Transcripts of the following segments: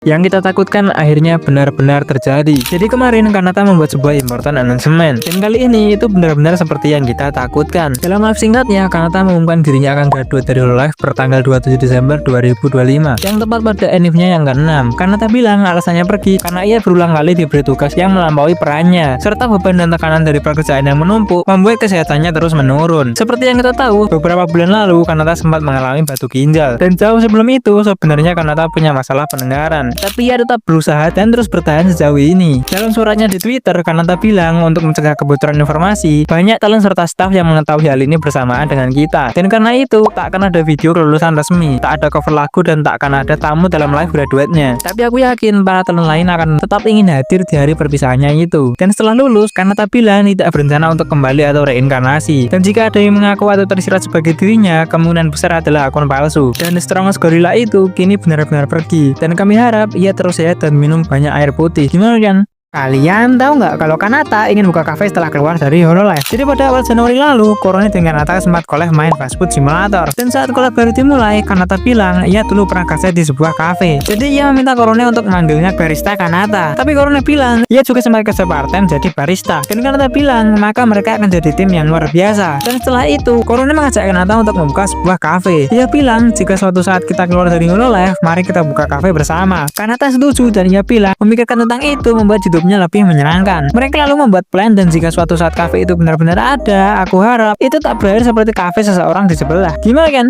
Yang kita takutkan akhirnya benar-benar terjadi. Jadi kemarin Kanata membuat sebuah important announcement, dan kali ini itu benar-benar seperti yang kita takutkan. Dalam live singkatnya, Kanata mengumumkan dirinya akan graduate dari Hololive bertanggal 27 Desember 2025, yang tepat pada enifnya yang ke-6. Kanata bilang alasannya pergi karena ia berulang kali diberi tugas yang melampaui perannya, serta beban dan tekanan dari pekerjaan yang menumpuk membuat kesehatannya terus menurun. Seperti yang kita tahu, beberapa bulan lalu Kanata sempat mengalami batu ginjal, dan jauh sebelum itu sebenarnya Kanata punya masalah pendengaran, tapi ia tetap berusaha dan terus bertahan sejauh ini. Dalam suratnya di Twitter, Kanata bilang untuk mencegah kebocoran informasi, banyak talent serta staff yang mengetahui hal ini bersamaan dengan kita, dan karena itu tak akan ada video kelulusan resmi, tak ada cover lagu, dan tak akan ada tamu dalam live graduate-nya. Tapi aku yakin para talent lain akan tetap ingin hadir di hari perpisahannya itu. Dan setelah lulus, Kanata bilang tidak berencana untuk kembali atau reinkarnasi, dan jika ada yang mengaku atau tersirat sebagai dirinya, kemungkinan besar adalah akun palsu. Dan The Strongest Gorilla itu kini benar-benar pergi, dan kami harap ia terus sehat dan minum banyak air putih. Gimana kan? Kalian tahu nggak kalau Kanata ingin buka cafe setelah keluar dari Hololive? Jadi pada awal Januari lalu, Korone dan Kanata sempat collab main fast food simulator. Dan saat collab baru dimulai, Kanata bilang ia dulu pernah kerja di sebuah cafe. Jadi ia meminta Korone untuk memanggilnya barista Kanata. Tapi Korone bilang ia juga sempat kerja part-time jadi barista. Dan Kanata bilang maka mereka akan jadi tim yang luar biasa. Dan setelah itu, Korone mengajak Kanata untuk membuka sebuah cafe. Ia bilang jika suatu saat kita keluar dari Hololive, mari kita buka cafe bersama. Kanata setuju dan ia bilang memikirkan tentang itu membuat hidupnya lebih menyenangkan. Mereka lalu membuat plan, dan jika suatu saat cafe itu benar-benar ada, aku harap itu tak berakhir seperti cafe seseorang di sebelah. Gimana kan?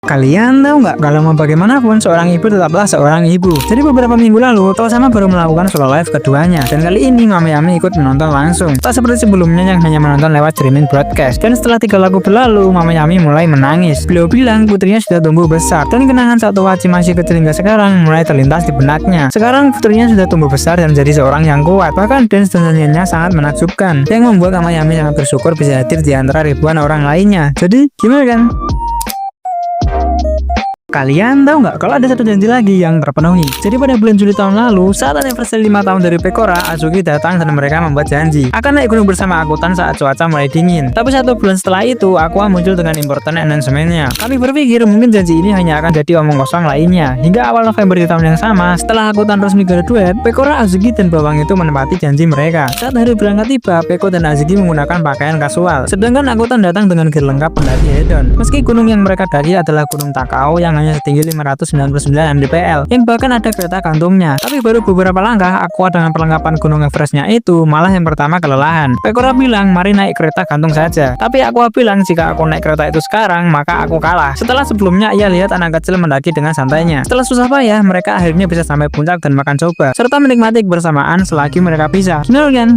Kalian tahu nggak kalau mau bagaimanapun seorang ibu tetaplah seorang ibu. Jadi beberapa minggu lalu Tosama baru melakukan solo live keduanya, dan kali ini Mama Yami ikut menonton langsung, tak seperti sebelumnya yang hanya menonton lewat streaming broadcast. Dan setelah 3 lagu berlalu, Mama Yami mulai menangis. Beliau bilang putrinya sudah tumbuh besar, dan kenangan satu Hachi masih kecil hingga sekarang mulai terlintas di benaknya. Sekarang putrinya sudah tumbuh besar dan menjadi seorang yang kuat, bahkan dance dan nyanyiannya sangat menakjubkan, yang membuat Mama Yami sangat bersyukur bisa hadir di antara ribuan orang lainnya. Jadi gimana kan? Kalian tahu nggak kalau ada satu janji lagi yang terpenuhi? Jadi pada bulan Juli tahun lalu, saat anniversary 5 tahun dari Pekora, Azuki datang dan mereka membuat janji akan naik gunung bersama Akutan saat cuaca mulai dingin. Tapi 1 bulan setelah itu, Aqua muncul dengan important announcement-nya. Kami berpikir mungkin janji ini hanya akan jadi omong kosong lainnya. Hingga awal November di tahun yang sama, setelah Akutan resmi graduate, Pekora, Azuki, dan Bawang itu menempati janji mereka. Saat hari berangkat tiba, Peko dan Azuki menggunakan pakaian kasual, sedangkan Akutan datang dengan gear lengkap pendaki hedon. Meski gunung yang mereka daki adalah Gunung Takao yang hanya setinggi 599 mdpl, yang bahkan ada kereta gantungnya. Tapi baru beberapa langkah, Aqua dengan perlengkapan Gunung Everestnya itu malah yang pertama kelelahan. Pekora bilang mari naik kereta gantung saja. Tapi Aqua bilang jika aku naik kereta itu sekarang, maka aku kalah. Setelah sebelumnya ia lihat anak kecil mendaki dengan santainya. Setelah susah payah, mereka akhirnya bisa sampai puncak dan makan coba, serta menikmati kebersamaan selagi mereka pisah. Gimana kan?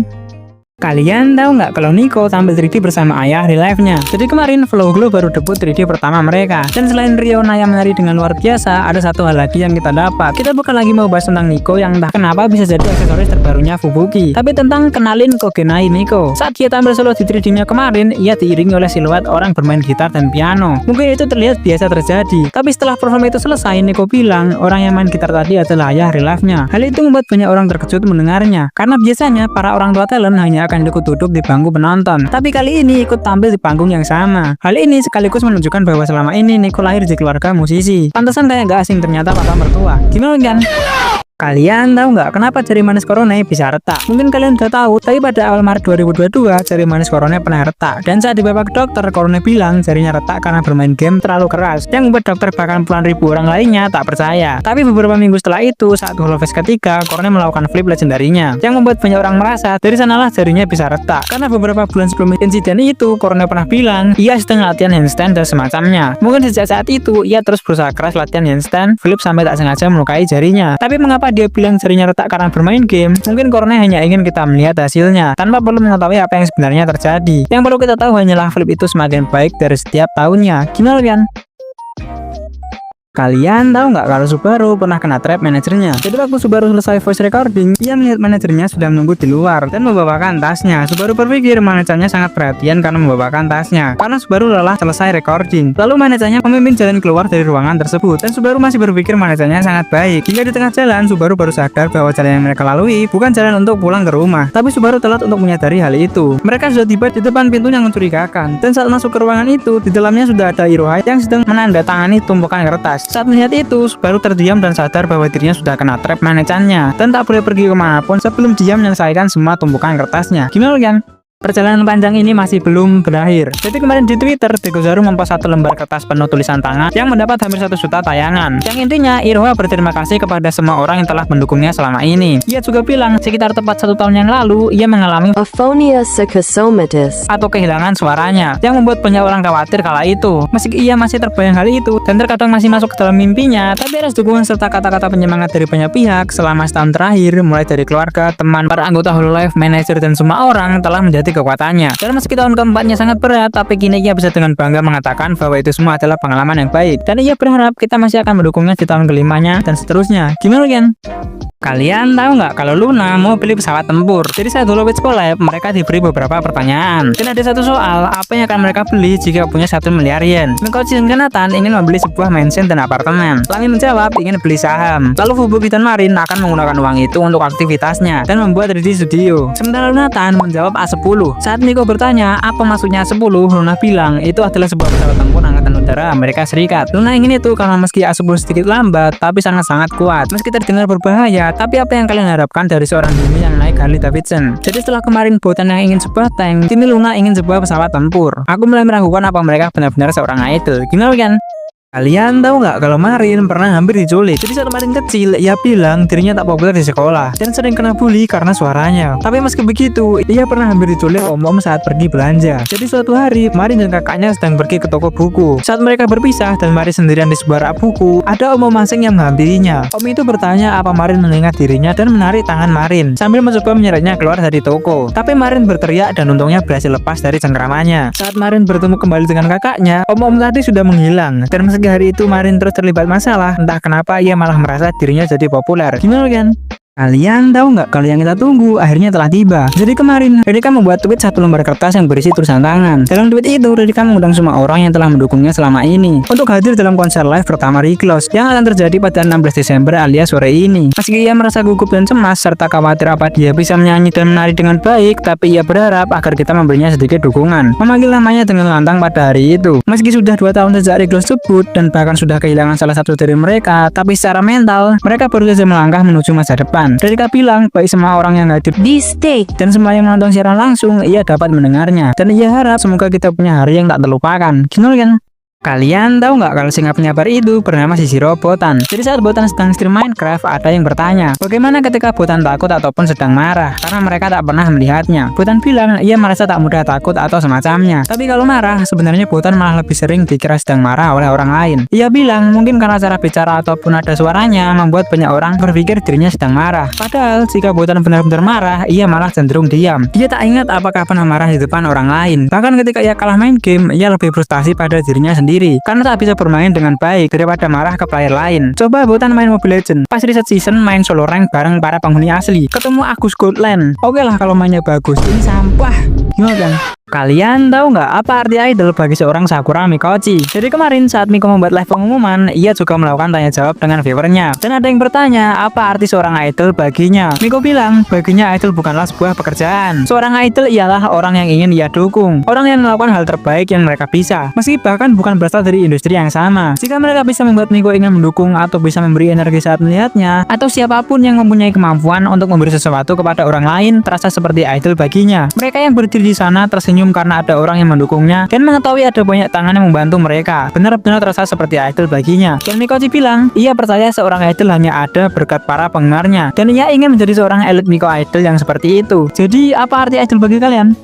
Kalian tahu nggak kalau Nico tampil 3D bersama ayah di live-nya? Jadi kemarin Flow Glow baru debut 3D pertama mereka. Dan selain Rio Naya menari dengan luar biasa, ada satu hal lagi yang kita dapat. Kita bukan lagi mau bahas tentang Nico yang entah kenapa bisa jadi aksesoris terbarunya Fubuki, tapi tentang kenalin Kogenai Nico. Saat dia tampil solo di 3D-nya kemarin, ia diiringi oleh siluet orang bermain gitar dan piano. Mungkin itu terlihat biasa terjadi, tapi setelah perform itu selesai, Nico bilang orang yang main gitar tadi adalah ayah di live-nya. Hal itu membuat banyak orang terkejut mendengarnya, karena biasanya para orang tua talent hanya akan ikut duduk di bangku penonton, tapi kali ini ikut tampil di panggung yang sama. Hal ini sekaligus menunjukkan bahwa selama ini Nico lahir di keluarga musisi. Pantesan kayak gak asing ternyata papa mertua. Gimana kan? Kalian tahu nggak kenapa jari manis Korone bisa retak? Mungkin kalian udah tahu, tapi pada awal Maret 2022, jari manis Korone pernah retak. Dan saat dibawa ke dokter, Korone bilang jarinya retak karena bermain game terlalu keras, yang membuat dokter bahkan puluhan ribu orang lainnya tak percaya. Tapi beberapa minggu setelah itu, saat Holofest ketiga, Korone melakukan flip legendarinya, yang membuat banyak orang merasa dari sanalah jarinya bisa retak. Karena beberapa bulan sebelum insiden itu, Korone pernah bilang ia sedang latihan handstand dan semacamnya. Mungkin sejak saat itu, ia terus berusaha keras latihan handstand, flip sampai tak sengaja melukai jarinya. Tapi mengapa dia bilang jarinya retak karena bermain game? Mungkin Korone hanya ingin kita melihat hasilnya tanpa perlu mengetahui apa yang sebenarnya terjadi. Yang perlu kita tahu hanyalah flip itu semakin baik dari setiap tahunnya. Gimana kan? Kalian tahu nggak kalau Subaru pernah kena trap manajernya? Jadi waktu Subaru selesai voice recording, ia melihat manajernya sudah menunggu di luar dan membawakan tasnya. Subaru berpikir manajernya sangat perhatian karena membawakan tasnya, karena Subaru lelah selesai recording. Lalu manajernya memimpin jalan keluar dari ruangan tersebut, dan Subaru masih berpikir manajernya sangat baik. Hingga di tengah jalan, Subaru baru sadar bahwa jalan yang mereka lalui bukan jalan untuk pulang ke rumah, tapi Subaru telat untuk menyadari hal itu. Mereka sudah tiba di depan pintu yang mencurigakan, dan saat masuk ke ruangan itu, di dalamnya sudah ada Iroha yang sedang menandatangani tumpukan kertas. Saat melihat itu, baru terdiam dan sadar bahwa dirinya sudah kena trap manacannya dan tak boleh pergi kemanapun sebelum dia menyelesaikan semua tumpukan kertasnya. Gimana kan? Perjalanan panjang ini masih belum berakhir. Jadi kemarin di Twitter, Degozaru mempost 1 lembar kertas penuh tulisan tangan yang mendapat hampir 1 juta tayangan. Yang intinya, Iroha berterima kasih kepada semua orang yang telah mendukungnya selama ini. Ia juga bilang, sekitar tepat 1 tahun yang lalu, ia mengalami aphonia psychosomatis atau kehilangan suaranya, yang membuat banyak orang khawatir kala itu. Meski ia masih terbayang hal itu, dan terkadang masih masuk ke dalam mimpinya, tapi atas dukungan serta kata-kata penyemangat dari banyak pihak, selama setahun terakhir, mulai dari keluarga, teman, para anggota Hololive, manajer, dan semua orang telah menjadi kekuatannya. Dan meski tahun keempatnya sangat berat, tapi kini ia bisa dengan bangga mengatakan bahwa itu semua adalah pengalaman yang baik. Dan ia berharap kita masih akan mendukungnya di tahun kelimanya dan seterusnya. Gimana kan? Kalian tahu nggak kalau Luna mau beli pesawat tempur? Jadi saat Hololive Collab, mereka diberi beberapa pertanyaan. Dan ada satu soal, apa yang akan mereka beli jika punya 1 miliar yen? Mikochi dan Kanatan ingin membeli sebuah mansion dan apartemen. Langi menjawab ingin beli saham. Lalu Fubuki dan Marin akan menggunakan uang itu untuk aktivitasnya dan membuat 3D studio. Sementara Lunatan menjawab A10. Saat Miko bertanya apa maksudnya A10, Luna bilang itu adalah sebuah pesawat tempur angkatan udara Amerika Serikat. Luna ingin itu karena meski A10 sedikit lambat, tapi sangat-sangat kuat. Meski terdengar berbahaya, tapi apa yang kalian harapkan dari seorang Yumi yang naik Harley Davidson? Jadi setelah kemarin Botan yang ingin sebuah tank, kini Luna ingin sebuah pesawat tempur. Aku mulai meragukan apa mereka benar-benar seorang idol. Gimana kan? Kalian tahu nggak kalau Marin pernah hampir diculik? Jadi saat Marin kecil, ia bilang dirinya tak populer di sekolah dan sering kena bully karena suaranya. Tapi meski begitu, ia pernah hampir diculik om-om saat pergi belanja. Jadi suatu hari, Marin dan kakaknya sedang pergi ke toko buku. Saat mereka berpisah dan Marin sendirian di sebuah rak buku, ada om-om asing yang menghampirinya. Om itu bertanya apa Marin mengingat dirinya dan menarik tangan Marin sambil mencoba menyeretnya keluar dari toko. Tapi Marin berteriak dan untungnya berhasil lepas dari cengkramannya. Saat Marin bertemu kembali dengan kakaknya, om-om tadi sudah menghilang. Dan meski hari itu Marin terus terlibat masalah, entah kenapa ia malah merasa dirinya jadi populer. Gimana kan? Kalian tahu nggak kalau yang kita tunggu akhirnya telah tiba. Jadi kemarin Ridika membuat tweet 1 lembar kertas yang berisi tulisan tangan. Dalam tweet itu Ridika mengundang semua orang yang telah mendukungnya selama ini untuk hadir dalam konser live pertama Reclose yang akan terjadi pada 16 Desember alias sore ini. Meski ia merasa gugup dan cemas serta khawatir apa dia bisa menyanyi dan menari dengan baik, tapi ia berharap agar kita memberinya sedikit dukungan. Memanggil namanya dengan lantang pada hari itu. Meski sudah 2 tahun sejak Reclose debut dan bahkan sudah kehilangan salah satu dari mereka, tapi secara mental mereka baru saja melangkah menuju masa depan. Ridika bilang baik semua orang yang hadir di stage dan semua yang menonton siaran langsung ia dapat mendengarnya, dan ia harap semoga kita punya hari yang tak terlupakan. Gimana kan? Kalian tahu nggak kalau singa penyabar itu bernama Shishiro Botan? Jadi saat Botan sedang stream Minecraft, ada yang bertanya, bagaimana ketika Botan takut ataupun sedang marah? Karena mereka tak pernah melihatnya. Botan bilang ia merasa tak mudah takut atau semacamnya. Tapi kalau marah, sebenarnya Botan malah lebih sering dikira sedang marah oleh orang lain. Ia bilang mungkin karena cara bicara ataupun ada suaranya membuat banyak orang berpikir dirinya sedang marah. Padahal jika Botan benar-benar marah, ia malah cenderung diam. Dia tak ingat apakah pernah marah di depan orang lain. Bahkan ketika ia kalah main game, ia lebih frustasi pada dirinya sendiri karena tak bisa bermain dengan baik daripada marah ke player lain. Coba Botan main Mobile Legends, pas reset season main solo rank bareng para penghuni asli, ketemu Agus Goldland. Oke lah kalau mainnya bagus, ini sampah. Gimana kan? Kalian tahu nggak apa arti idol bagi seorang Sakura Mikochi? Jadi kemarin saat Miko membuat live pengumuman, ia juga melakukan tanya jawab dengan viewernya. Dan ada yang bertanya apa arti seorang idol baginya. Miko bilang baginya idol bukanlah sebuah pekerjaan. Seorang idol ialah orang yang ingin ia dukung, orang yang melakukan hal terbaik yang mereka bisa, meski bahkan bukan berasal dari industri yang sama. Jika mereka bisa membuat Miko ingin mendukung atau bisa memberi energi saat melihatnya, atau siapapun yang mempunyai kemampuan untuk memberi sesuatu kepada orang lain terasa seperti idol baginya. Mereka yang berdiri di sana tersenyum karena ada orang yang mendukungnya dan mengetahui ada banyak tangan yang membantu mereka. Benar-benar terasa seperti idol baginya. Dan Mikochi bilang, ia percaya seorang idol hanya ada berkat para penggemarnya dan ia ingin menjadi seorang elit Miko idol yang seperti itu. Jadi, apa arti idol bagi kalian?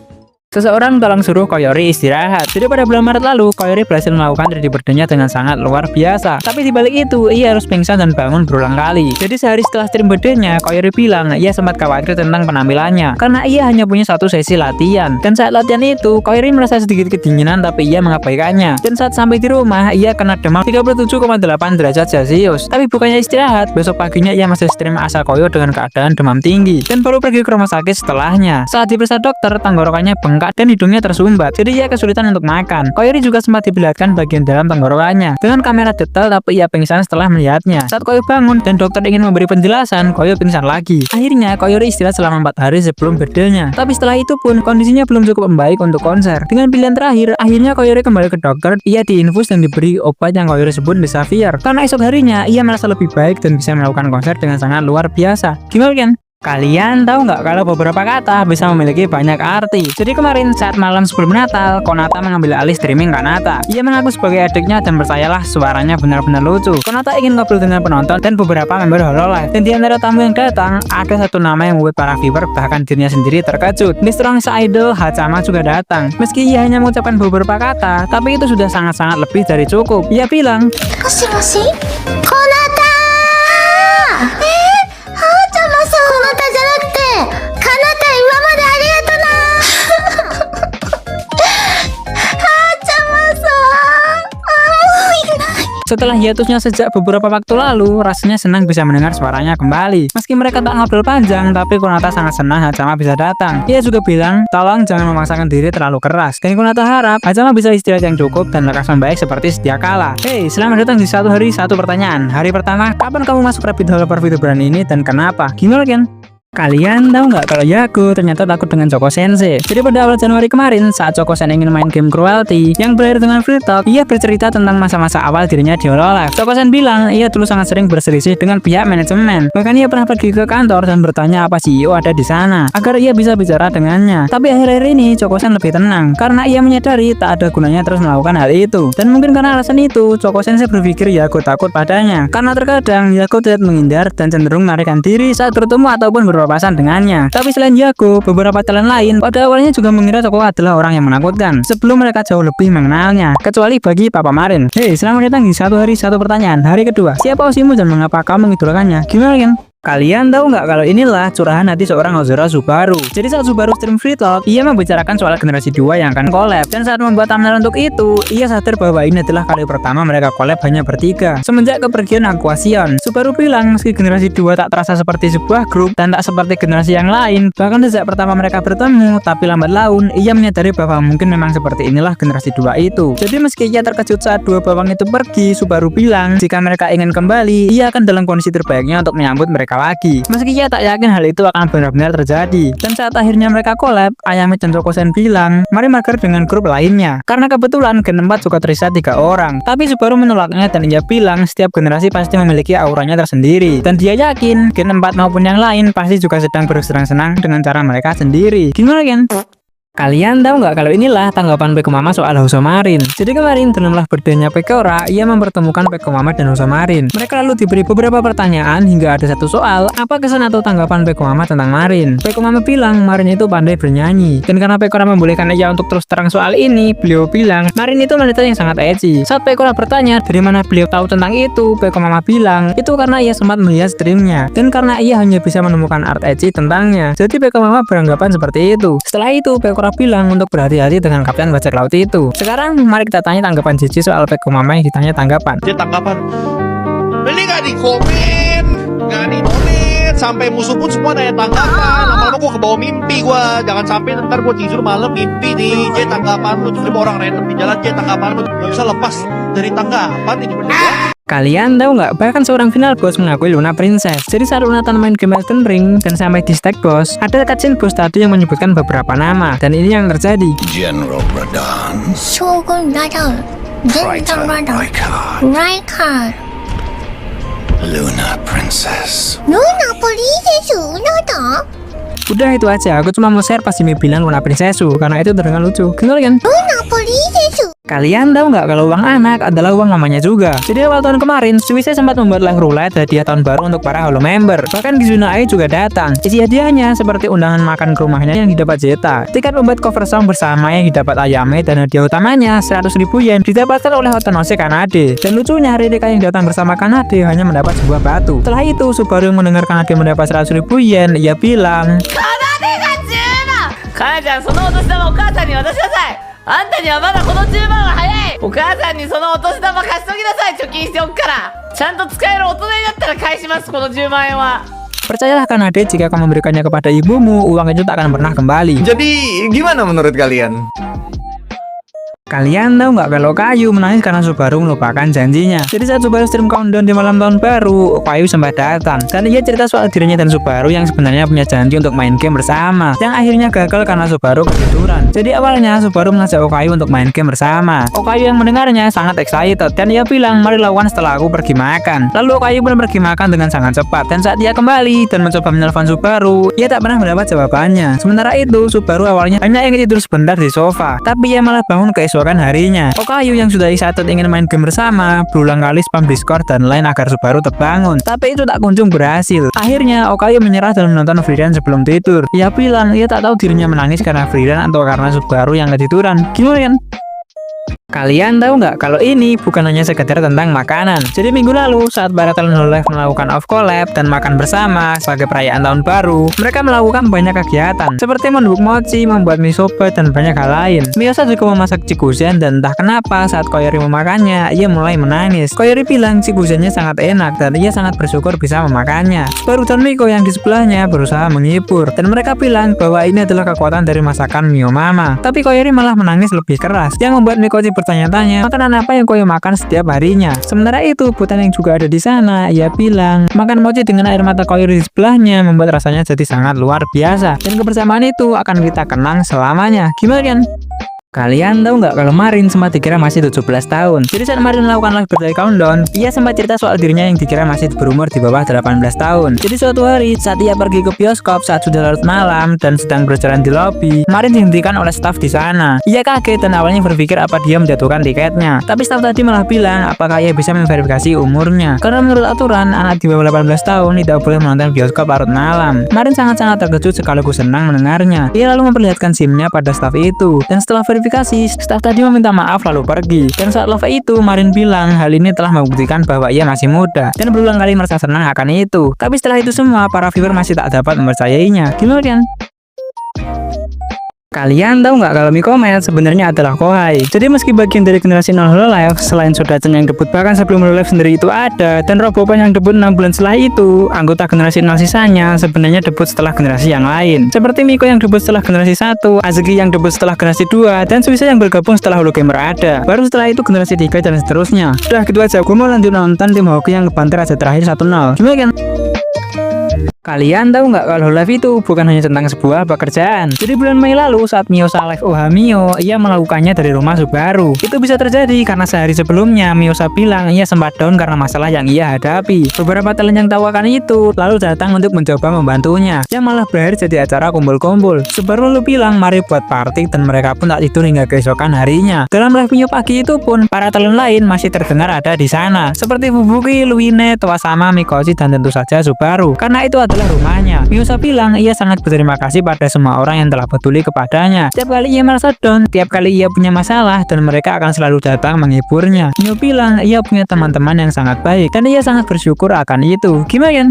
Seseorang tolong suruh Koyori istirahat. Jadi pada bulan Maret lalu, Koyori berhasil melakukan 3D birthday-nya dengan sangat luar biasa. Tapi dibalik itu, ia harus pingsan dan bangun berulang kali. Jadi sehari setelah stream birthday-nya, Koyori bilang ia sempat khawatir tentang penampilannya karena ia hanya punya 1 sesi latihan. Dan saat latihan itu, Koyori merasa sedikit kedinginan tapi ia mengabaikannya. Dan saat sampai di rumah, ia kena demam 37,8 derajat Celcius. Tapi bukannya istirahat, besok paginya ia masih stream asal koyo dengan keadaan demam tinggi dan baru pergi ke rumah sakit setelahnya. Saat diperiksa dokter, tenggorokannya bengkak bengkak dan hidungnya tersumbat, jadi ia kesulitan untuk makan. Koyori juga sempat diperlihatkan bagian dalam tenggorokannya dengan kamera detail, tapi ia pingsan setelah melihatnya. Saat Koyori bangun dan dokter ingin memberi penjelasan, Koyori pingsan lagi. Akhirnya Koyori istirahat selama 4 hari sebelum birthday-nya. Tapi setelah itu pun kondisinya belum cukup membaik untuk konser. Dengan pilihan terakhir, akhirnya Koyori kembali ke dokter. Ia diinfus dan diberi obat yang Koyori sebut Desavir. Karena esok harinya ia merasa lebih baik dan bisa melakukan konser dengan sangat luar biasa. Gimana kan? Kalian tahu nggak kalau beberapa kata bisa memiliki banyak arti? Jadi kemarin saat malam sebelum Natal, Konata mengambil alih streaming Kanata. Ia mengaku sebagai adiknya dan percayalah suaranya benar-benar lucu. Konata ingin ngobrol dengan penonton dan beberapa member Hololive. Dan di antara tamu yang datang, ada satu nama yang membuat para viewer bahkan dirinya sendiri terkejut. Miss Strong Idol Hachama juga datang. Meski ia hanya mengucapkan beberapa kata, tapi itu sudah sangat-sangat lebih dari cukup. Ia bilang, "Moshi Konata! こなたじゃなくて、かなた今までありがとな。Setelah hiatusnya sejak beberapa waktu lalu, rasanya senang bisa mendengar suaranya kembali. Meski mereka tak ngobrol panjang, tapi Konata sangat senang Hachama bisa datang. Ia juga bilang, tolong jangan memaksakan diri terlalu keras. Dan Konata harap Hachama bisa istirahat yang cukup dan lekas membaik seperti sedia kala. Hey, selamat datang di satu hari satu pertanyaan. Hari pertama, kapan kamu masuk rabbit hole video brand ini dan kenapa? Gimana kan? Kalian tahu nggak kalau Yaku ternyata takut dengan Choco Sensei? Jadi pada awal Januari kemarin, saat Choco Sensei ingin main game Cruelty yang berakhir dengan free talk, ia bercerita tentang masa-masa awal dirinya di Hololive. Choco Sensei bilang ia dulu sangat sering berselisih dengan pihak manajemen. Bahkan ia pernah pergi ke kantor dan bertanya apa CEO ada di sana agar ia bisa bicara dengannya. Tapi akhir-akhir ini Choco Sensei lebih tenang karena ia menyadari tak ada gunanya terus melakukan hal itu. Dan mungkin karena alasan itu, Choco Sensei berpikir Yaku takut padanya. Karena terkadang Yaku terlihat menghindar dan cenderung melarikan diri saat bertemu ataupun berpapasan dengannya. Tapi selain Yaku, beberapa talent lain pada awalnya juga mengira Choco adalah orang yang menakutkan sebelum mereka jauh lebih mengenalnya. Kecuali bagi Papa Marin. Hey, selamat datang di satu hari satu pertanyaan. Hari kedua, siapa Oshimu dan mengapa kamu mengidolakannya? Gimana kan? Kalian tahu nggak kalau inilah curahan hati seorang Ozora Subaru. Jadi saat Subaru stream free talk, ia membicarakan soal generasi 2 yang akan collab. Dan saat membuat thumbnail untuk itu, ia sadar bahwa ini adalah kali pertama mereka collab hanya bertiga. Semenjak kepergian Aquation, Subaru bilang meski generasi 2 tak terasa seperti sebuah grup dan tak seperti generasi yang lain, bahkan sejak pertama mereka bertemu, tapi lambat laun, ia menyadari bahwa mungkin memang seperti inilah generasi 2 itu. Jadi meski ia terkejut saat dua bawang itu pergi, Subaru bilang jika mereka ingin kembali, ia akan dalam kondisi terbaiknya untuk menyambut mereka lagi. Meski ia tak yakin hal itu akan benar-benar terjadi. Dan saat akhirnya mereka collab, Ayame dan Choco-sen bilang, mari merger dengan grup lainnya. Karena kebetulan Gen 4 juga terisa 3 orang. Tapi Subaru menolaknya dan ia bilang setiap generasi pasti memiliki auranya tersendiri. Dan dia yakin Gen 4 maupun yang lain pasti juga sedang bersenang-senang dengan cara mereka sendiri. Gimana kan? Kalian tahu nggak kalau inilah tanggapan Peko Mama soal House Marin. Jadi kemarin dalamlah birthday-nya Pekora, ia mempertemukan Peko Mama dan House Marin. Mereka lalu diberi beberapa pertanyaan hingga ada satu soal, apa kesan atau tanggapan Peko Mama tentang Marin. Peko Mama bilang Marin itu pandai bernyanyi. Dan karena Pekora membolehkan ia untuk terus terang soal ini, beliau bilang Marin itu wanita yang sangat edgy. Saat Pekora bertanya dari mana beliau tahu tentang itu, Peko Mama bilang itu karena ia sempat melihat streamnya dan karena ia hanya bisa menemukan art edgy tentangnya. Jadi Peko Mama beranggapan seperti itu. Setelah itu Pekora bilang untuk berhati-hati dengan kapten bajak laut itu. Sekarang mari kita tanya tanggapan Cici soal Peko Mama yang ditanya tanggapan. Dia tanggapan, ini gak di komen, gak di donate, sampai musuh pun semua nanya tanggapan. Lama-lama gue kebawa mimpi gue, jangan sampai ntar gue tidur malam mimpi nih. Dia tanggapan lu, tiba-tiba orang random di jalan, dia tanggapan lu, gak bisa lepas dari tanggapan ini bener. Kalian tahu nggak, bahkan seorang final boss mengakui Luna Princess. Jadi saat Luna main game Elden Ring dan sampai di stack boss, ada cutscene boss tadi yang menyebutkan beberapa nama. Dan ini yang terjadi. General Radon, Shogun Radon, General Radon, Raikar, Luna Princess. Luna Princess, Luna. Udah itu aja, aku cuma mau share pas Jimmy bilang Luna Princess karena itu terdengar lucu. Kenal kan? Luna Princess. Kalian tahu nggak kalau uang anak adalah uang namanya juga. Jadi awal tahun kemarin, Suisse sempat membuat live roulette hadiah tahun baru untuk para Holo member. Bahkan Kizuna Ai juga datang. Isi hadiahnya seperti undangan makan ke rumahnya yang didapat Zeta, tiket membuat cover song bersama yang didapat Ayame, dan hadiah utamanya 100.000 yen didapatkan oleh Otonose Kanade. Dan lucunya Rideka yang datang bersama Kanade hanya mendapat sebuah batu. Setelah itu Subaru yang mendengar Kanade mendapat 100.000 yen, ia bilang, Kanade ga 10万! かなちゃん、そのお年玉お母さんに渡しなさい。あんたにはまだこの10万は早い。お母さんにそのお年玉貸しときなさい。貯金しておくから。ちゃんと使える大人になったら返します、この10万円は。Percayalah Kanade, jika kamu memberikannya kepada ibumu, uang itu tak akan pernah kembali. Jadi gimana menurut kalian? Kalian tahu nggak kalau Kayu menangis karena Subaru melupakan janjinya? Jadi saat Subaru stream countdown di malam tahun baru, Kayu sempat datang dan ia cerita soal dirinya dan Subaru yang sebenarnya punya janji untuk main game bersama, yang akhirnya gagal karena Subaru ketiduran. Jadi awalnya Subaru mengajak Okayu untuk main game bersama. Okayu yang mendengarnya sangat excited dan ia bilang, mari lakukan setelah aku pergi makan. Lalu Okayu pun pergi makan dengan sangat cepat, dan saat dia kembali dan mencoba menelpon Subaru, ia tak pernah mendapat jawabannya. Sementara itu Subaru awalnya hanya ingin tidur sebentar di sofa, tapi ia malah bangun keesokan harinya. Okayu yang sudah excited ingin main game bersama, berulang kali spam Discord dan lain agar Subaru terbangun, tapi itu tak kunjung berhasil. Akhirnya Okayu menyerah dan menonton Freerun sebelum tidur. Ia bilang ia tak tahu dirinya menangis karena Freerun atau karena Subaru yang ketiduran. Gimana kan? Kalian tahu nggak kalau ini bukan hanya sekedar tentang makanan. Jadi minggu lalu saat para talent Hololive melakukan off collab dan makan bersama sebagai perayaan tahun baru, mereka melakukan banyak kegiatan seperti membuk mochi, membuat misoba, dan banyak hal lain. Miyosa juga memasak chikusen, dan entah kenapa saat Koyori memakannya, ia mulai menangis. Koyori bilang chikusennya sangat enak dan ia sangat bersyukur bisa memakannya. Baru dan Miko yang di sebelahnya berusaha menghibur, dan mereka bilang bahwa ini adalah kekuatan dari masakan Mio Mama. Tapi Koyori malah menangis lebih keras, yang membuat Miko bertanya-tanya makanan apa yang Koyo makan setiap harinya. Sementara itu Butan yang juga ada di sana, ia bilang makan mochi dengan air mata Koyori di sebelahnya membuat rasanya jadi sangat luar biasa, dan kebersamaan itu akan kita kenang selamanya. Gimana kan? Kalian tahu nggak kalau Marin sempat dikira masih 17 tahun. Jadi saat Marin melakukan live birthday countdown, ia sempat cerita soal dirinya yang dikira masih berumur di bawah 18 tahun. Jadi suatu hari saat ia pergi ke bioskop saat sudah larut malam dan sedang berjalan di lobi, Marin dihentikan oleh staf di sana. Ia kaget dan awalnya berpikir apa dia menjatuhkan tiketnya. Tapi staf tadi malah bilang apakah ia bisa memverifikasi umurnya. Karena menurut aturan anak di bawah 18 tahun tidak boleh menonton bioskop larut malam. Marin sangat-sangat terkejut sekaligus senang mendengarnya. Ia lalu memperlihatkan SIM-nya pada staf itu, dan setelah staf tadi meminta maaf lalu pergi. Dan saat live itu Marin bilang hal ini telah membuktikan bahwa ia masih muda dan berulang kali merasa senang akan itu. Tapi setelah itu semua para viewer masih tak dapat mempercayainya. Gimana kan? Kalian tahu nggak kalau Miko Maid sebenarnya adalah Kohai. Jadi meski bagian dari generasi 0 Hololive, selain Soda-chan yang debut bahkan sebelum Hololive sendiri itu ada, dan Robopon yang debut 6 bulan setelah itu, anggota generasi 0 sisanya sebenarnya debut setelah generasi yang lain. Seperti Miko yang debut setelah generasi 1, Azuki yang debut setelah generasi 2, dan Suisa yang bergabung setelah Hologamer ada. Baru setelah itu generasi 3 dan seterusnya. Udah gitu aja, gue mau lanjut nonton tim hoki yang ngebantai raja terakhir 1-0. Gimana kan? Kalian tahu nggak kalau Hololive itu bukan hanya tentang sebuah pekerjaan. Jadi bulan Mei lalu saat Miyosa live Oha Mio, ia melakukannya dari rumah Subaru. Itu bisa terjadi karena sehari sebelumnya Miyosa bilang ia sempat down karena masalah yang ia hadapi. Beberapa talent yang tahu akan itu lalu datang untuk mencoba membantunya, yang malah berakhir jadi acara kumpul-kumpul. Subaru lalu bilang mari buat party, dan mereka pun tak tidur hingga keesokan harinya. Dalam live Mio pagi itu pun para talent lain masih terdengar ada di sana, seperti Fubuki, Luine, Toasama, Mikoshi, dan tentu saja Subaru. Karena itu adalah rumahnya. Miyosa bilang ia sangat berterima kasih pada semua orang yang telah peduli kepadanya. Setiap kali ia merasa down, tiap kali ia punya masalah, dan mereka akan selalu datang menghiburnya. Mio bilang ia punya teman-teman yang sangat baik dan ia sangat bersyukur akan itu. Gimana kan?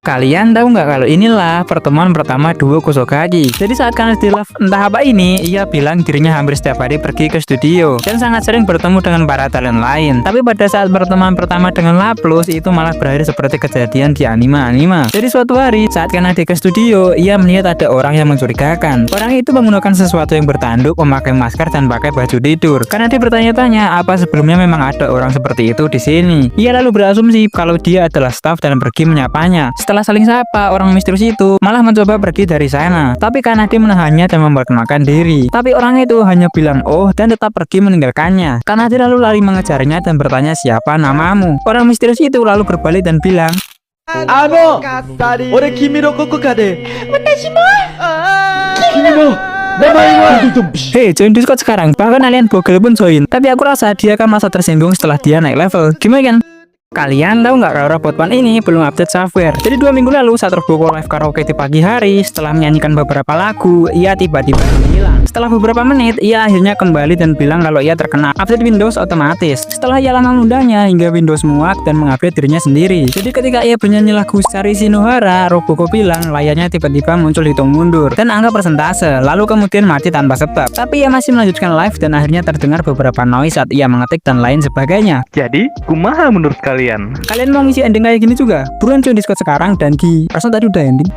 Kalian tahu nggak kalau inilah pertemuan pertama duo Kusogaki. Jadi saat Kanade di live entah apa ini, ia bilang dirinya hampir setiap hari pergi ke studio dan sangat sering bertemu dengan para talent lain. Tapi pada saat pertemuan pertama dengan Laplus itu malah berakhir seperti kejadian di anime-anime. Jadi suatu hari saat Kanade ke studio, ia melihat ada orang yang mencurigakan. Orang itu menggunakan sesuatu yang bertanduk, memakai masker, dan pakai baju tidur. Kanade bertanya-tanya apa sebelumnya memang ada orang seperti itu di sini. Ia lalu berasumsi kalau dia adalah staff dan pergi menyapanya. Setelah saling sapa, orang misterius itu malah mencoba pergi dari sana. Tapi Kanade menahannya dan memperkenalkan diri. Tapi orang itu hanya bilang oh dan tetap pergi meninggalkannya. Kanade lalu lari mengejarnya dan bertanya siapa namamu. Orang misterius itu lalu berbalik dan bilang, ore kimi no kokoka de. Hei, join Discord sekarang. Bahkan alien Bogel pun join. Tapi aku rasa dia akan merasa tersinggung setelah dia naik level. Gimana kan? Kalian tahu nggak kalau Robotpan ini belum update software? Jadi 2 minggu lalu saat Roboco live karaoke di pagi hari, setelah menyanyikan beberapa lagu, ia tiba-tiba menghilang. Setelah beberapa menit, ia akhirnya kembali dan bilang kalau ia terkena update Windows otomatis. Setelah ia lama menundanya hingga Windows muak dan mengupdate dirinya sendiri. Jadi ketika ia bernyanyi lagu Sari Shinohara, Roboco bilang layarnya tiba-tiba muncul hitung mundur dan angka persentase, lalu kemudian mati tanpa sebab. Tapi ia masih melanjutkan live dan akhirnya terdengar beberapa noise saat ia mengetik dan lain sebagainya. Jadi, kumaha menurut kalian? kalian. Kalian mau ngisi ending kayak gini juga? Buruan join Discord sekarang dan di perasaan tadi udah ending.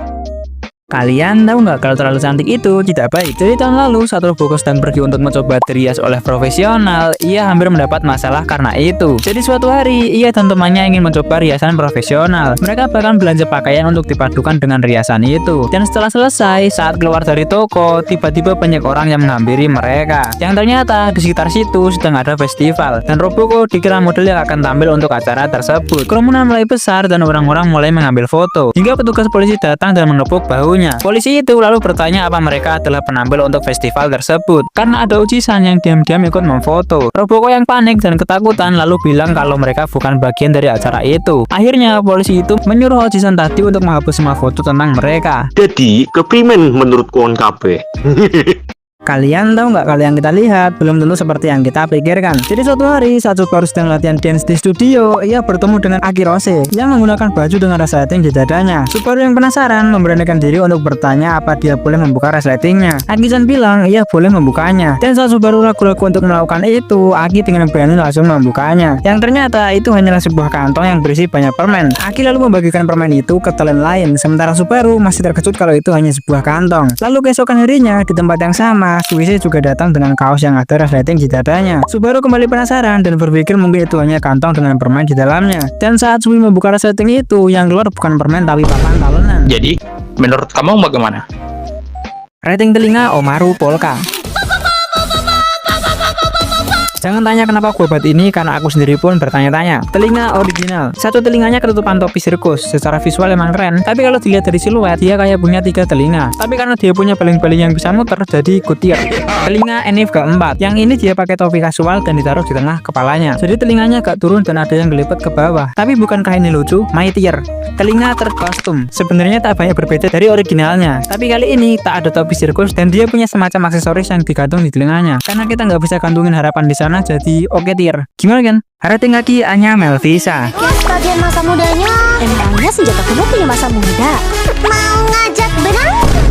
Kalian tahu nggak kalau terlalu cantik itu tidak baik? Jadi tahun lalu saat Robo sedang pergi untuk mencoba dirias oleh profesional, ia hampir mendapat masalah karena itu. Jadi suatu hari ia dan temannya ingin mencoba riasan profesional. Mereka bahkan belanja pakaian untuk dipadukan dengan riasan itu. Dan setelah selesai, saat keluar dari toko, tiba-tiba banyak orang yang menghampiri mereka. Yang ternyata di sekitar situ sedang ada festival. Dan Robo dikira model yang akan tampil untuk acara tersebut. Kerumunan mulai besar dan orang-orang mulai mengambil foto. Hingga petugas polisi datang dan menepuk bahu. Polisi itu lalu bertanya apa mereka adalah penampil untuk festival tersebut. Karena ada ujisan yang diam-diam ikut memfoto. Robo yang panik dan ketakutan lalu bilang kalau mereka bukan bagian dari acara itu. Akhirnya polisi itu menyuruh ujisan tadi untuk menghapus semua foto tentang mereka. Jadi keprimen menurut kawan kabeh. Kalian tahu nggak kalau yang kita lihat belum tentu seperti yang kita pikirkan. Jadi suatu hari saat Subaru sedang latihan dance di studio, ia bertemu dengan Akirose yang menggunakan baju dengan resleting di dadanya. Subaru yang penasaran memberanikan diri untuk bertanya apa dia boleh membuka resletingnya. Aki-san bilang ia boleh membukanya. Dan saat Subaru ragu-ragu untuk melakukan itu, Aki dengan berani langsung membukanya. Yang ternyata itu hanyalah sebuah kantong yang berisi banyak permen. Aki lalu membagikan permen itu ke talent lain, sementara Subaru masih terkejut kalau itu hanya sebuah kantong. Lalu keesokan harinya di tempat yang sama, Suise juga datang dengan kaos yang ada resleting di dadanya. Subaru kembali penasaran dan berpikir mungkin itu hanya kantong dengan permen di dalamnya. Dan saat Sui membuka resleting itu, yang keluar bukan permen tapi papan talenan. Jadi, menurut kamu bagaimana? Rating telinga Omaru Polka. Jangan tanya kenapa gue buat ini, karena aku sendiri pun bertanya-tanya. Telinga original. Satu telinganya ketutupan topi sirkus. Secara visual emang keren, tapi kalau dilihat dari siluet, dia kayak punya 3 telinga. Tapi karena dia punya baling-baling yang bisa muter, jadi kutir. Telinga Enif keempat. Yang ini dia pakai topi kasual dan ditaruh di tengah kepalanya. Jadi telinganya agak turun dan ada yang gelipet ke bawah. Tapi bukankah ini lucu? Mightier. Telinga terkostum. Sebenarnya tak banyak berbeda dari originalnya. Tapi kali ini tak ada topi sirkus dan dia punya semacam aksesoris yang digantung di telinganya. Karena kita nggak bisa gantungin harapan di sana, jadi oke tier. Gimana kan? Rating kaki Anya Melvisa. Sebagian masa mudanya. Emangnya senjata kuno punya masa muda? Mau ngajak berantem?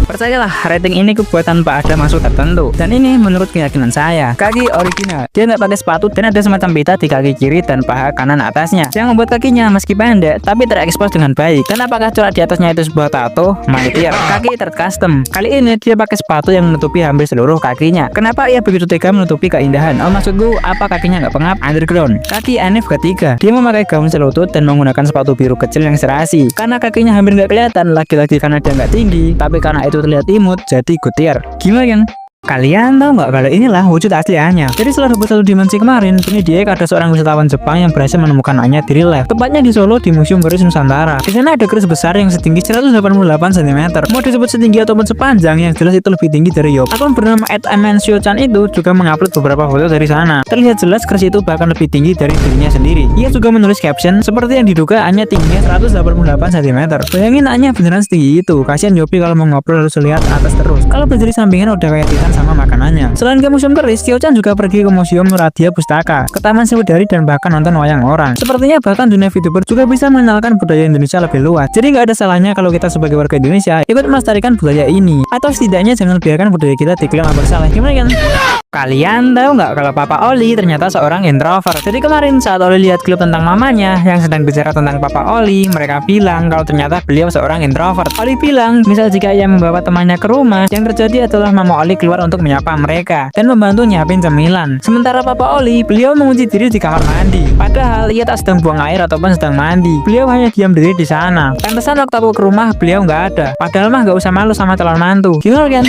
Percayalah, rating ini kubuat tanpa ada maksud tertentu. Dan ini menurut keyakinan saya. Kaki original. Dia nggak pakai sepatu dan ada semacam pita di kaki kiri dan paha kanan atasnya. Yang membuat kakinya meski pendek, tapi terekspos dengan baik. Dan apakah corak di atasnya itu sebuah tato? Mightier. Kaki tercustom. Kali ini dia pakai sepatu yang menutupi hampir seluruh kakinya. Kenapa ia begitu tega menutupi keindahan? Oh, maksudku, apa kakinya nggak pengap? Underground. Kaki Enif ketiga. Dia memakai gaun selutut dan menggunakan sepatu biru kecil yang serasi. Karena kakinya hampir nggak kelihatan, lagi-lagi karena dia nggak tinggi, tapi karena itu terlihat imut, jadi kutir. Gimana kan? Kalian tahu nggak kalau inilah wujud asli Anya? Jadi setelah rebut 1 dimensi kemarin, ini dia ada seorang wisatawan Jepang yang berhasil menemukan Anya di real life. Tepatnya di Solo di Museum Keris Nusantara. Di sana ada keris besar yang setinggi 188 cm. Mau disebut setinggi ataupun sepanjang, yang jelas itu lebih tinggi dari Yob. Akun bernama @amensio-chan itu juga mengupload beberapa foto dari sana. Terlihat jelas keris itu bahkan lebih tinggi dari dirinya sendiri. Ia juga menulis caption seperti yang diduga Anya tingginya 188 cm. Bayangin Anya beneran setinggi itu. Kasihan Yopi kalau mau ngobrol harus lihat atas terus. Kalau berdiri sampingan udah kayak Titan sama makanannya. Selain ke museum keris, Kyo-chan juga pergi ke museum Nuradia Pustaka, ke Taman Sewudari, dan bahkan nonton wayang orang. Sepertinya bahkan dunia VTuber juga bisa mengenalkan budaya Indonesia lebih luas. Jadi nggak ada salahnya kalau kita sebagai warga Indonesia ikut melestarikan budaya ini, atau setidaknya jangan biarkan budaya kita diklaim bersalah. Gimana kan? Kalian tahu nggak kalau Papa Oli ternyata seorang introvert? Jadi kemarin saat Oli lihat klip tentang mamanya yang sedang bicara tentang Papa Oli, mereka bilang kalau ternyata beliau seorang introvert. Oli bilang, misal jika ia membawa temannya ke rumah, yang terjadi adalah Mama Oli keluar untuk menyapa mereka dan membantu nyiapin cemilan. Sementara Papa Oli, beliau mengunci diri di kamar mandi. Padahal ia tak sedang buang air ataupun sedang mandi. Beliau hanya diam diri di sana. Pantesan waktu aku ke rumah, beliau nggak ada. Padahal mah nggak usah malu sama calon mantu. Gimana kan?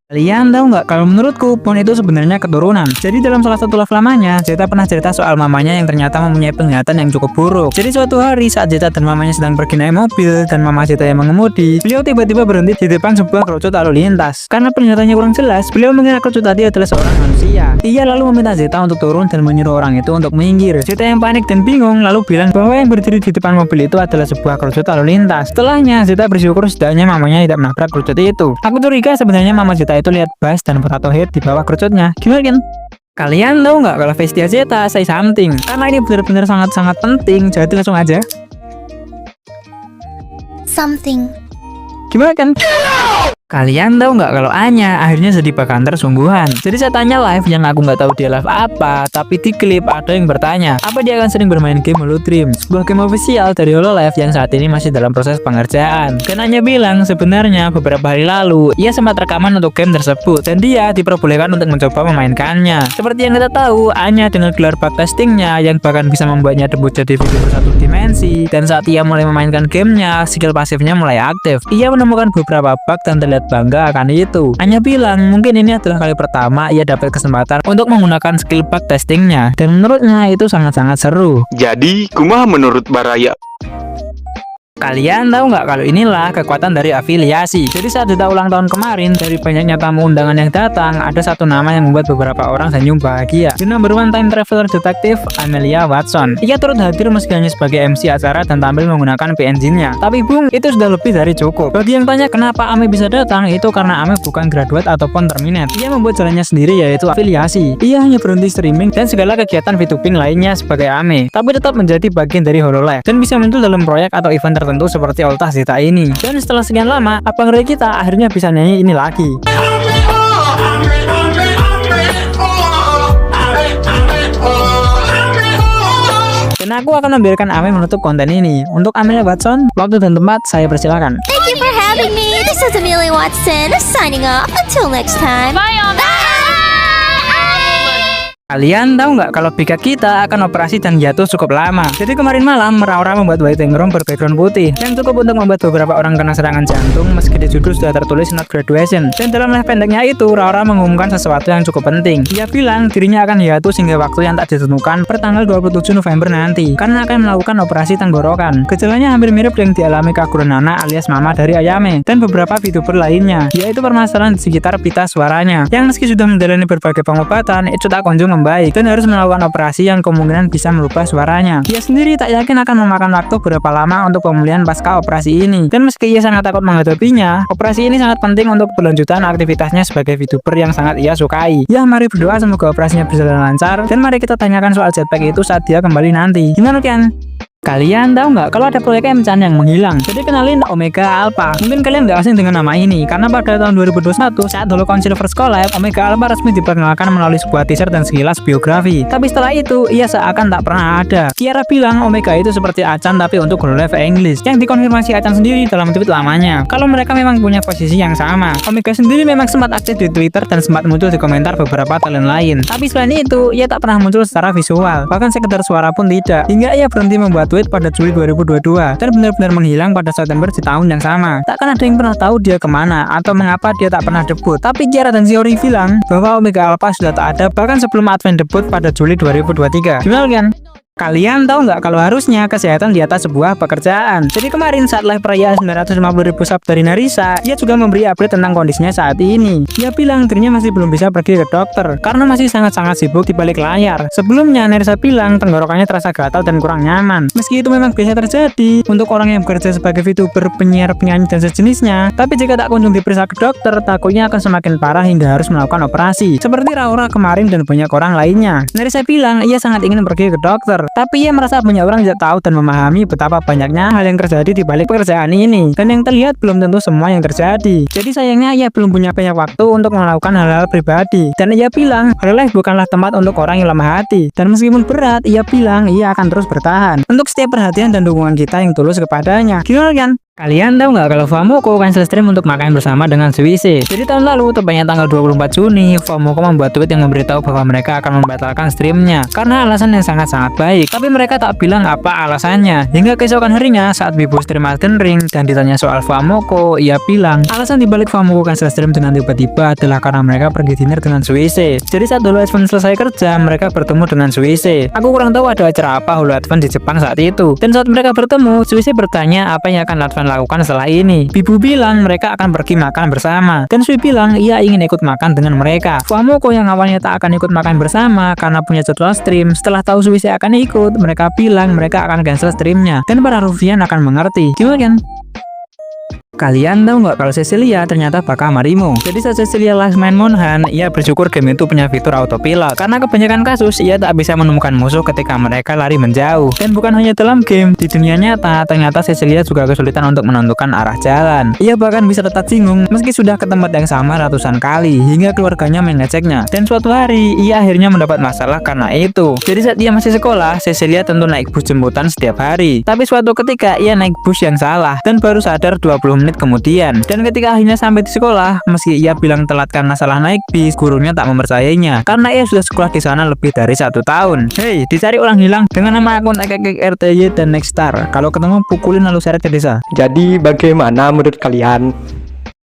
Kalian tahu nggak kalau menurutku Pon itu sebenarnya keturunan. Jadi dalam salah satu live lamanya, Zeta pernah cerita soal mamanya yang ternyata mempunyai penglihatan yang cukup buruk. Jadi suatu hari saat Zeta dan mamanya sedang pergi naik mobil dan mama Zeta yang mengemudi, beliau tiba-tiba berhenti di depan sebuah kerucut lalu lintas. Karena penglihatannya kurang jelas, beliau mengira kerucut tadi adalah seorang manusia. Ia lalu meminta Zeta untuk turun dan menyuruh orang itu untuk minggir. Zeta yang panik dan bingung lalu bilang bahwa yang berdiri di depan mobil itu adalah sebuah kerucut lalu lintas. Setelahnya Zeta bersyukur setidaknya mamanya tidak menabrak kerucut itu. Aku curiga sebenarnya mama Zeta itu lihat bass dan potato head di bawah kerucutnya. Gimana kan? Kalian tahu nggak kalau Vestia Zeta say something? Karena ini benar-benar sangat-sangat penting, jadi langsung aja. Something. Gimana kan? Kalian tahu nggak kalau Anya akhirnya jadi bakanter sungguhan. Jadi saya tanya live yang aku nggak tahu dia live apa, tapi di klip ada yang bertanya apa dia akan sering bermain game Holodream, sebuah game official dari Hololive yang saat ini masih dalam proses pengerjaan. Dan Anya bilang sebenarnya beberapa hari lalu ia sempat rekaman untuk game tersebut dan dia diperbolehkan untuk mencoba memainkannya. Seperti yang kita tahu, Anya dengan gelar bug testingnya yang bahkan bisa membuatnya debut jadi video satu dimensi. Dan saat ia mulai memainkan gamenya, skill pasifnya mulai aktif. Ia menemukan beberapa bug dan terlihat bangga akan itu. Anya bilang mungkin ini adalah kali pertama ia dapat kesempatan untuk menggunakan skill bug testingnya dan menurutnya itu sangat-sangat seru. Jadi, kumaha menurut Baraya? Kalian tahu nggak kalau inilah kekuatan dari afiliasi. Jadi saat duta ulang tahun kemarin, dari banyaknya tamu undangan yang datang, ada satu nama yang membuat beberapa orang senyum bahagia. The number one time traveler detektif Amelia Watson. Ia turut hadir meski hanya sebagai MC acara dan tampil menggunakan PNG-nya. Tapi Bung, itu sudah lebih dari cukup. Bagi yang tanya kenapa Ame bisa datang, itu karena Ame bukan graduate ataupun terminate. Ia membuat jalannya sendiri yaitu afiliasi. Ia hanya berhenti streaming dan segala kegiatan VTubing lainnya sebagai Ame, tapi tetap menjadi bagian dari Hololive dan bisa muncul dalam proyek atau event tertentu seperti Ultah Zeta ini. Dan setelah sekian lama, Abang Ray kita akhirnya bisa nyanyi ini lagi. Dan aku akan membiarkan Ame menutup konten ini. Untuk Amelia Watson, waktu dan tempat saya persilakan. Thank you for having me. This is Amelia Watson signing off. Until next time. Bye all. Kalian tahu nggak kalau Bika kita akan operasi dan jatuh cukup lama. Jadi kemarin malam Raura membuat waiting room berbackground putih yang cukup untuk membuat beberapa orang kena serangan jantung meski di judul sudah tertulis not graduation. Dan dalam live pendeknya itu Raura mengumumkan sesuatu yang cukup penting. Dia bilang dirinya akan hiatus hingga waktu yang tak ditentukan per tanggal 27 November nanti karena akan melakukan operasi tenggorokan. Gejalanya hampir mirip yang dialami Kagura Nana alias mama dari Ayame dan beberapa VTuber lainnya, yaitu permasalahan di sekitar pita suaranya yang meski sudah menjalani berbagai pengobatan itu tak kunjung membaik dan harus melakukan operasi yang kemungkinan bisa merubah suaranya. Dia sendiri tak yakin akan memakan waktu berapa lama untuk pemulihan pasca operasi ini. Dan meski ia sangat takut menghadapinya, operasi ini sangat penting untuk kelanjutan aktivitasnya sebagai VTuber yang sangat ia sukai. Ya, mari berdoa semoga operasinya berjalan lancar dan mari kita tanyakan soal jetpack itu saat dia kembali nanti. Gimana kan? Kalian tahu nggak kalau ada proyek Emchan yang menghilang? Jadi kenalin Omega Alpha. Mungkin kalian nggak asing dengan nama ini karena pada tahun 2021 saat Holocron Silver Collab, Omega Alpha resmi diperkenalkan melalui sebuah teaser dan sekilas biografi. Tapi setelah itu ia seakan tak pernah ada. Kiara bilang Omega itu seperti Achan tapi untuk Hololive English, yang dikonfirmasi Achan sendiri dalam tweet lamanya. Kalau mereka memang punya posisi yang sama. Omega sendiri memang sempat aktif di Twitter dan sempat muncul di komentar beberapa talent lain. Tapi selain itu ia tak pernah muncul secara visual, bahkan sekedar suara pun tidak. Hingga ia berhenti membuat tweet pada Juli 2022 dan benar-benar menghilang pada September di tahun yang sama. Takkan ada yang pernah tahu dia kemana atau mengapa dia tak pernah debut. Tapi Kiara dan Shiori bilang bahwa Omega Alpha sudah tak ada bahkan sebelum Advent debut pada Juli 2023. Gimana kan? Kalian tahu nggak kalau harusnya kesehatan di atas sebuah pekerjaan? Jadi kemarin saat live perayaan 950.000 sub dari Narisa, ia juga memberi update tentang kondisinya saat ini. Ia bilang dirinya masih belum bisa pergi ke dokter karena masih sangat-sangat sibuk di balik layar. Sebelumnya Narisa bilang tenggorokannya terasa gatal dan kurang nyaman. Meski itu memang biasa terjadi untuk orang yang bekerja sebagai VTuber, penyiar, penyanyi dan sejenisnya, tapi jika tak kunjung diperiksa ke dokter, takutnya akan semakin parah hingga harus melakukan operasi. Seperti Raura kemarin dan banyak orang lainnya. Narisa bilang ia sangat ingin pergi ke dokter, tapi ia merasa banyak orang tidak tahu dan memahami betapa banyaknya hal yang terjadi di balik pekerjaan ini, dan yang terlihat belum tentu semua yang terjadi. Jadi sayangnya ia belum punya banyak waktu untuk melakukan hal-hal pribadi, dan ia bilang Hololive bukanlah tempat untuk orang yang lemah hati, dan meskipun berat, ia bilang ia akan terus bertahan untuk setiap perhatian dan dukungan kita yang tulus kepadanya. Gimana kan? Kalian tahu nggak kalau Famoko cancel stream untuk makan bersama dengan Suise? Jadi tahun lalu, tepatnya tanggal 24 Juni, Famoko membuat tweet yang memberitahu bahwa mereka akan membatalkan streamnya karena alasan yang sangat-sangat baik. Tapi mereka tak bilang apa alasannya. Hingga keesokan harinya saat Bibu stream Elden Ring dan ditanya soal Famoko, ia bilang alasan dibalik Famoko cancel stream dengan tiba-tiba adalah karena mereka pergi dinner dengan Suise. Jadi saat Holo Advent selesai kerja, mereka bertemu dengan Suise. Aku kurang tahu ada acara apa Holo Advent di Jepang saat itu. Dan saat mereka bertemu, Suise bertanya apa yang akan Advent lakukan setelah ini. Bibu bilang mereka akan pergi makan bersama, dan Sui bilang ia ingin ikut makan dengan mereka. Famoko yang awalnya tak akan ikut makan bersama karena punya jadwal stream, setelah tahu Suise akan ikut, mereka bilang mereka akan cancel streamnya, dan para Rufian akan mengerti. Gimana kan? Kalian tahu nggak kalau Cecilia ternyata bakal Marimo? Jadi saat Cecilia last main Monhan, ia bersyukur game itu punya fitur autopilot. Karena kebanyakan kasus, ia tak bisa menemukan musuh ketika mereka lari menjauh. Dan bukan hanya dalam game, di dunia nyata, ternyata Cecilia juga kesulitan untuk menentukan arah jalan. Ia bahkan bisa tetap bingung meski sudah ke tempat yang sama ratusan kali, hingga keluarganya mengeceknya. Dan suatu hari, ia akhirnya mendapat masalah karena itu. Jadi saat ia masih sekolah, Cecilia tentu naik bus jemputan setiap hari. Tapi suatu ketika, ia naik bus yang salah, dan baru sadar 20 menit kemudian. Dan ketika akhirnya sampai di sekolah, meski ia bilang telat karena salah naik bis, gurunya tak mempercayainya karena ia sudah sekolah di sana lebih dari 1 tahun. Hey, dicari orang hilang dengan nama akun RTY dan Nextstar. Kalau ketemu pukulin lalu seret ke desa. Jadi bagaimana menurut kalian?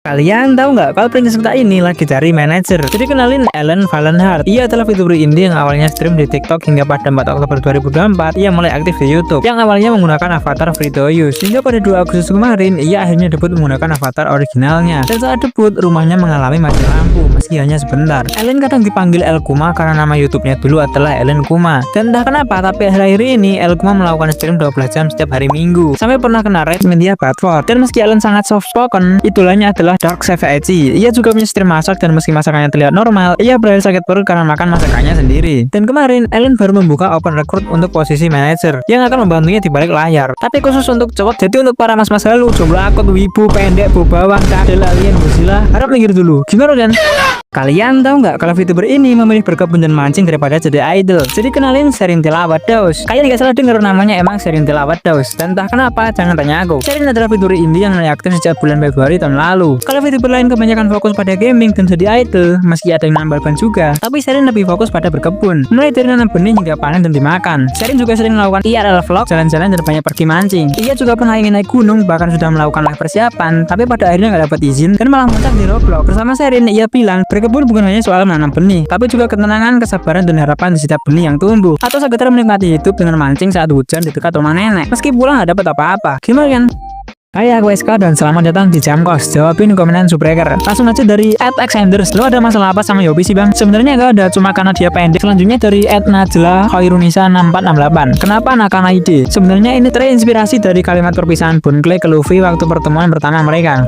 Kalian tahu nggak kalau princess kita ini lagi cari manajer? Jadi kenalin Ellen Valenhart. Ia adalah VTuber indie yang awalnya stream di TikTok hingga pada 4 Oktober 2024 ia mulai aktif di YouTube yang awalnya menggunakan avatar free to use. Hingga pada 2 Agustus kemarin ia akhirnya debut menggunakan avatar originalnya. Dan saat debut rumahnya mengalami mati lampu meski hanya sebentar. Ellen kadang dipanggil El Kuma karena nama YouTube-nya dulu adalah Ellen Kuma. Dan entah kenapa tapi akhir-akhir ini El Kuma melakukan stream 12 jam setiap hari Minggu. Sampai pernah kena raid media Bradford. Dan meski Ellen sangat soft spoken, idolanya adalah Dark Savage. Ia juga punya stream masak dan meski masakannya terlihat normal, ia berakhir sakit perut karena makan masakannya sendiri. Dan kemarin, Ellen baru membuka open recruit untuk posisi manajer yang akan membantunya di balik layar. Tapi khusus untuk cowok, jadi untuk para mas-mas halu, jomblo akut, wibu, pendek, bawang, cadel, alien, Godzilla, harap minggir dulu. Gimana kan? Kalian tahu nggak kalau VTuber ini memilih berkebun dan mancing daripada jadi idol? Jadi kenalin Sherin Tilawat Daus. Kalian nggak salah dengar namanya emang Sherin Tilawat Daus. Dan entah kenapa, jangan tanya aku. Sherin adalah VTuber indie yang mulai aktif sejak bulan Februari tahun lalu. Kalau VTuber lain kebanyakan fokus pada gaming dan jadi idol, meski ada yang nambal ban juga. Tapi Sherin lebih fokus pada berkebun, mulai dari nanam benih hingga panen dan dimakan. Sherin juga sering melakukan IRL vlog, jalan-jalan dan banyak pergi mancing. Ia juga pernah ingin naik gunung, bahkan sudah melakukan live persiapan, tapi pada akhirnya nggak dapat izin dan malah muncul di Roblox. Bersama Sherin, ia bilang berkebun bukan hanya soal menanam benih, tapi juga ketenangan, kesabaran, dan harapan di setiap benih yang tumbuh. Atau sekedar menikmati hidup dengan mancing saat hujan di dekat rumah nenek, meski pulang nggak dapat apa-apa. Gimana kan? Hai, aku SK dan selamat datang di Jamkos. Jawabin komenan Subreaker. Langsung aja dari @Xanders. Lo ada masalah apa sama Yobi sih bang? Sebenarnya gak ada, cuma karena dia pendek. Selanjutnya dari @Najla Khairunisa 6468. Kenapa Nakana ide? Sebenarnya ini terinspirasi dari kalimat perpisahan Bon Clay ke Luffy waktu pertemuan pertama mereka.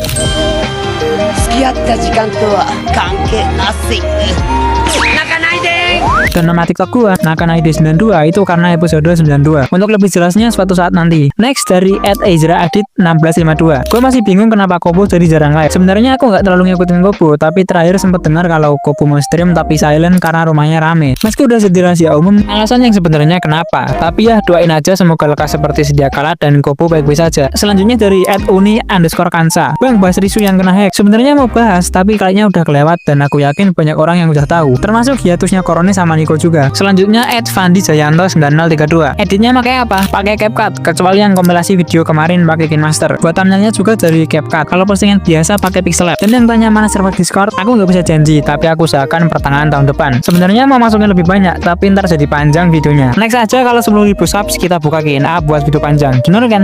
Dan nama TikTok gua Nakana ID 92 itu karena episode 92. Untuk lebih jelasnya suatu saat nanti. Next dari @ezraadit1652. Gua masih bingung kenapa Kobo jadi jarang live. Sebenarnya aku nggak terlalu ngikutin Kobo, tapi terakhir sempat dengar kalau Kobo mau stream tapi silent karena rumahnya rame. Meski udah jadi rahasia umum, alasan yang sebenarnya kenapa. Tapi ya doain aja semoga lekas seperti sedia kala dan Kobo baik-baik saja. Selanjutnya dari @uni_kansa. Bang, bahas isu yang kena hack. Sebenarnya mau bahas, tapi kayaknya udah kelewat dan aku yakin banyak orang yang udah tahu. Termasuk hiatusnya Korone sama Niko juga. Selanjutnya Fandi Jayanto 9032. Editnya pakai apa? Pakai CapCut. Kecuali yang kompilasi video kemarin pakai KineMaster. Buat thumbnailnya juga dari CapCut. Kalau postingan biasa pakai Pixel Lab. Dan yang tanya mana server Discord, aku nggak bisa janji, tapi aku usahakan pertengahan tahun depan. Sebenarnya mau masukin lebih banyak, tapi ntar jadi panjang videonya. Next aja kalau 10.000 subs kita buka Q&A buat video panjang. Bener kan?